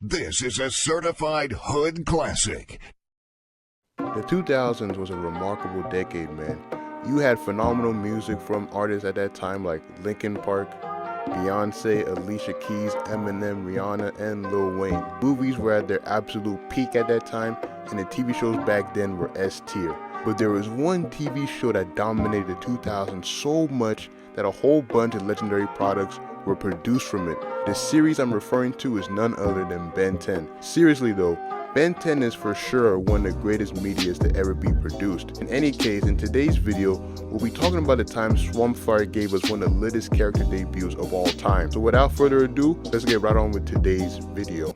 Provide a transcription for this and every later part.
This is a certified hood classic. The 2000s was a remarkable decade, man. You had phenomenal music from artists at that time like Linkin Park, Beyonce, Alicia Keys, Eminem, Rihanna, and Lil Wayne. Movies were at their absolute peak at that time, and the TV shows back then were S tier. But there was one TV show that dominated the 2000s so much that a whole bunch of legendary products were produced from it. The series I'm referring to is none other than Ben 10. Seriously though, Ben 10 is for sure one of the greatest medias to ever be produced. In any case, in today's video, we'll be talking about the time Swampfire gave us one of the latest character debuts of all time. So without further ado, let's get right on with today's video.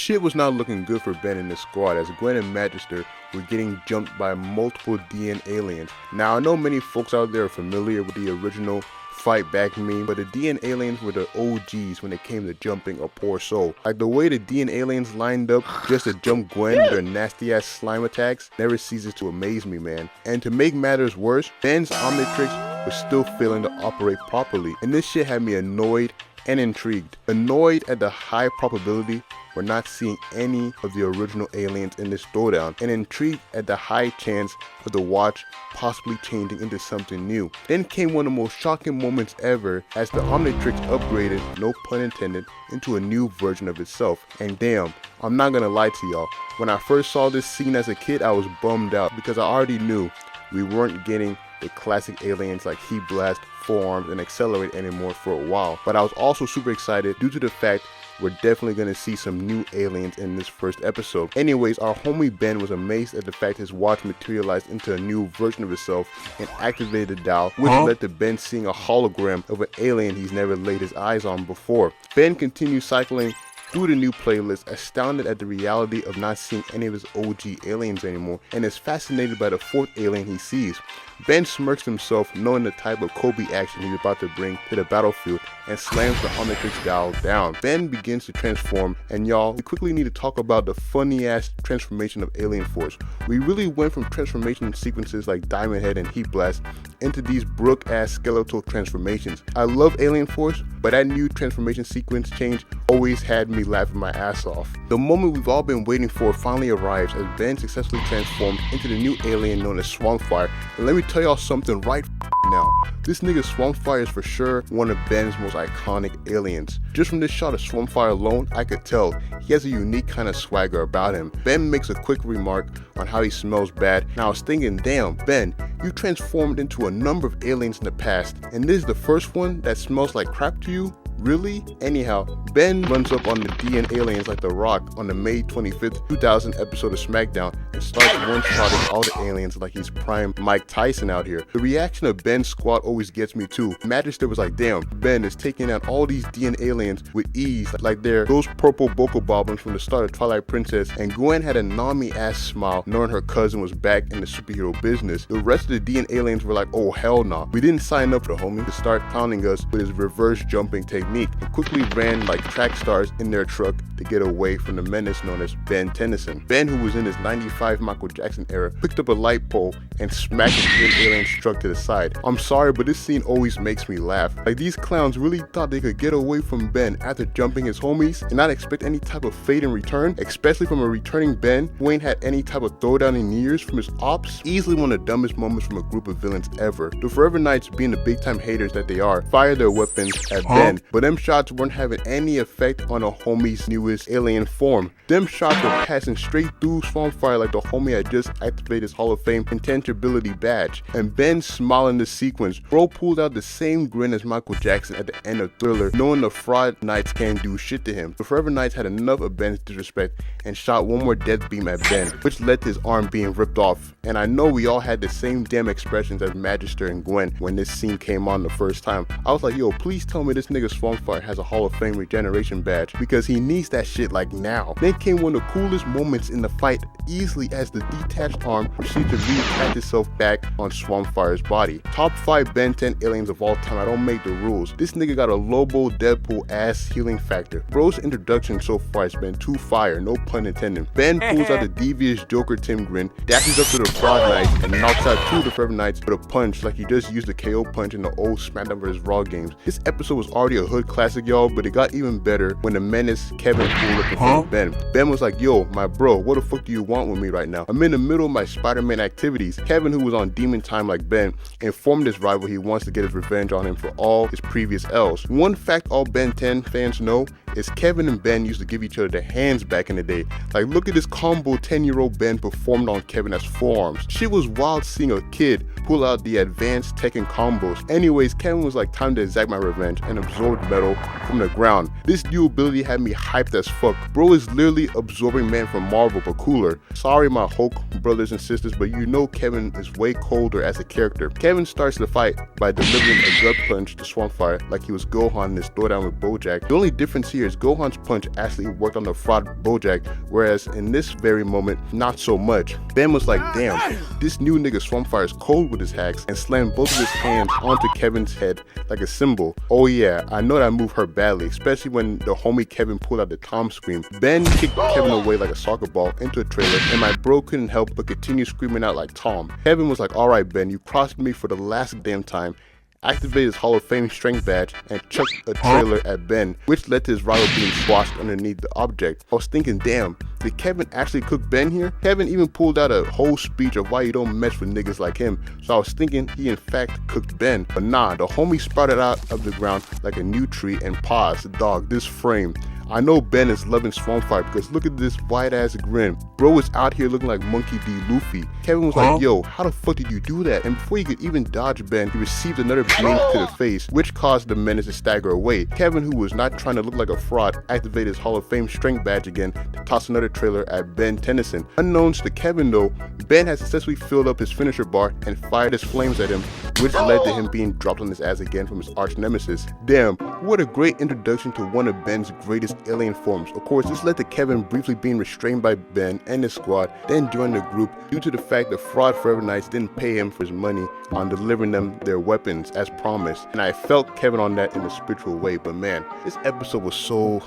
Shit was not looking good for Ben and his squad as Gwen and Magister were getting jumped by multiple DN aliens. Now I know many folks out there are familiar with the original Fight Back meme, but the DN aliens were the OGs when it came to jumping a poor soul. Like the way the DN aliens lined up just to jump Gwen with their nasty ass slime attacks never ceases to amaze me, man. And to make matters worse, Ben's Omnitrix was still failing to operate properly, and this shit had me annoyed and intrigued. Annoyed at the high probability we're not seeing any of the original aliens in this throwdown, and intrigued at the high chance of the watch possibly changing into something new. Then came one of the most shocking moments ever as the Omnitrix upgraded, no pun intended, into a new version of itself. And damn, I'm not gonna lie to y'all, when I first saw this scene as a kid, I was bummed out because I already knew we weren't getting the classic aliens like Heat Blast, Forearms, and Accelerate anymore for a while. But I was also super excited due to the fact we're definitely going to see some new aliens in this first episode. Anyways, our homie Ben was amazed at the fact his watch materialized into a new version of itself and activated the dial, which led to Ben seeing a hologram of an alien he's never laid his eyes on before. Ben continued cycling through the new playlist, astounded at the reality of not seeing any of his OG aliens anymore, and is fascinated by the fourth alien he sees. Ben smirks himself knowing the type of Kobe action he's about to bring to the battlefield and slams the Omnitrix dial down. Ben begins to transform, and y'all, we quickly need to talk about the funny ass transformation of Alien Force. We really went from transformation sequences like Diamond Head and Heat Blast into these Brook ass skeletal transformations. I love Alien Force, but that new transformation sequence change always had me laughing my ass off. The moment we've all been waiting for finally arrives as Ben successfully transformed into the new alien known as Swampfire. And let me tell y'all something right now. This nigga Swampfire is for sure one of Ben's most iconic aliens. Just from this shot of Swampfire alone, I could tell he has a unique kind of swagger about him. Ben makes a quick remark on how he smells bad, and I was thinking, damn, Ben, you transformed into a number of aliens in the past, and this is the first one that smells like crap to you? Really? Anyhow, Ben runs up on the DN aliens like The Rock on the May 25th, 2000 episode of SmackDown and starts one-shotting all the aliens like he's prime Mike Tyson out here. The reaction of Ben's squad always gets me too. Magister was like, damn, Ben is taking out all these DN aliens with ease like they're those purple Boko Bobbins from the start of Twilight Princess, and Gwen had a Nami-ass smile knowing her cousin was back in the superhero business. The rest of the DN aliens were like, oh hell nah, we didn't sign up for the homie to start clowning us with his reverse jumping technique, and quickly ran like track stars in their truck to get away from the menace known as Ben Tennyson. Ben, who was in his 95 Michael Jackson era, picked up a light pole and smacked the alien's truck to the side. I'm sorry, but this scene always makes me laugh. Like these clowns really thought they could get away from Ben after jumping his homies and not expect any type of fate in return, especially from a returning Ben who ain't had any type of throwdown in years from his ops. Easily one of the dumbest moments from a group of villains ever. The Forever Knights, being the big time haters that they are, fire their weapons at Ben, but them shots weren't having any effect on a homie's newest alien form. Them shots were passing straight through Swampfire like the homie had just activated his Hall of Fame intangibility badge. And Ben smiled in the sequence. Bro pulled out the same grin as Michael Jackson at the end of Thriller, knowing the fraud Knights can't do shit to him. The Forever Knights had enough of Ben's disrespect and shot one more death beam at Ben, which led to his arm being ripped off. And I know we all had the same damn expressions as Magister and Gwen when this scene came on the first time. I was like, yo, please tell me this nigga Swampfire has a Hall of Fame regeneration badge, because he needs to that shit like now. Then came one of the coolest moments in the fight, easily as the detached arm proceeded to reattach itself back on Swampfire's body. Top 5 Ben 10 aliens of all time, I don't make the rules. This nigga got a Lobo Deadpool ass healing factor. Bro's introduction so far has been too fire, no pun intended. Ben pulls out the devious Joker Tim grin, dashes up to the Frog Knights, and knocks out 2 of the Forever Knights with a punch like he just used the KO punch in the old SmackDown vs. Raw games. This episode was already a hood classic, y'all, but it got even better when the menace Kevin pulled up in front of Ben. Ben was like, yo, my bro, what the fuck do you want with me right now? I'm in the middle of my Spider-Man activities. Kevin, who was on demon time like Ben, informed his rival he wants to get his revenge on him for all his previous L's. One fact all Ben 10 fans know is Kevin and Ben used to give each other their hands back in the day. Like, look at this combo 10-year-old Ben performed on Kevin as forearms. Shit was wild seeing a kid pull out the advanced Tekken combos. Anyways, Kevin was like, time to exact my revenge, and absorbed metal from the ground. This new ability had me hyped as fuck. Bro is literally absorbing man from Marvel, but cooler. Sorry my Hulk brothers and sisters, but you know Kevin is way colder as a character. Kevin starts the fight by delivering a gut punch to Swampfire like he was Gohan in his throwdown with Bojack. The only difference here is Gohan's punch actually worked on the fraud Bojack, whereas in this very moment, not so much. Ben was like, damn, this new nigga Swampfire is cold with his hacks, and slammed both of his hands onto Kevin's head like a cymbal. Oh yeah, I know that move hurt badly, especially when the homie Kevin pulled out the Tom scream. Ben kicked Kevin away like a soccer ball into a trailer, and my bro couldn't help but continue screaming out like Tom. Kevin was like, alright Ben, you crossed me for the last damn time. Activated his Hall of Fame strength badge and chucked a trailer at Ben, which led to his rival being squashed underneath the object. I was thinking, damn, did Kevin actually cook Ben here? Kevin even pulled out a whole speech of why you don't mess with niggas like him, so I was thinking he in fact cooked Ben. But nah, the homie sprouted out of the ground like a new tree and paused. Dog, this frame. I know Ben is loving Swampfire because look at this white ass grin. Bro is out here looking like Monkey D. Luffy. Kevin was like, yo, how the fuck did you do that? And before he could even dodge Ben, he received another blink to the face, which caused the menace to stagger away. Kevin, who was not trying to look like a fraud, activated his Hall of Fame strength badge again to toss another trailer at Ben Tennyson. Unknowns to Kevin though, Ben had successfully filled up his finisher bar and fired his flames at him, which led to him being dropped on his ass again from his arch nemesis. Damn, what a great introduction to one of Ben's greatest alien forms. Of course, this led to Kevin briefly being restrained by Ben and his squad, then joined the group due to the fact the fraud Forever Knights didn't pay him for his money on delivering them their weapons as promised. And I felt Kevin on that in a spiritual way, but man, this episode was so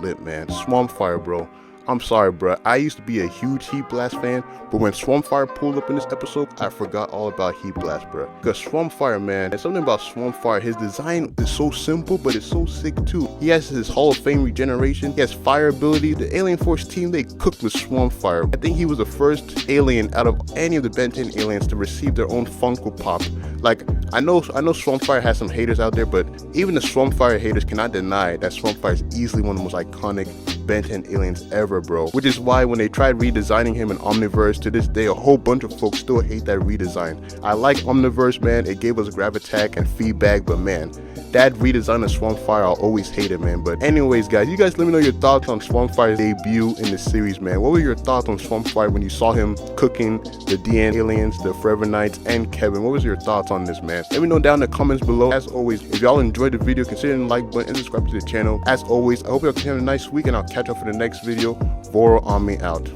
lit, man. Swampfire, bro. I'm sorry, bro. I used to be a huge Heat Blast fan, but when Swampfire pulled up in this episode, I forgot all about Heat Blast, bro. Because Swampfire, man, there's something about Swampfire. His design is so simple, but it's so sick too. He has his Hall of Fame regeneration. He has fire ability. The Alien Force team, they cooked with Swampfire. I think he was the first alien out of any of the Ben 10 aliens to receive their own Funko Pop. Like, I know Swampfire has some haters out there, but even the Swampfire haters cannot deny that Swampfire is easily one of the most iconic Ben 10 aliens ever, bro. Which is why when they tried redesigning him in Omniverse, to this day a whole bunch of folks still hate that redesign. I like Omniverse, man. It gave us gravitas and feedback, but man, that redesign of Swampfire, I'll always hate it, man. But anyways, guys, you guys let me know your thoughts on Swampfire's debut in the series, man. What were your thoughts on Swampfire when you saw him cooking the DN aliens, the Forever Knights, and Kevin? What was your thoughts on this, man? Let me know down in the comments below. As always, if y'all enjoyed the video, consider the like button and subscribe to the channel. As always, I hope y'all can have a nice week, and I'll catch up for the next video. Voro on me out.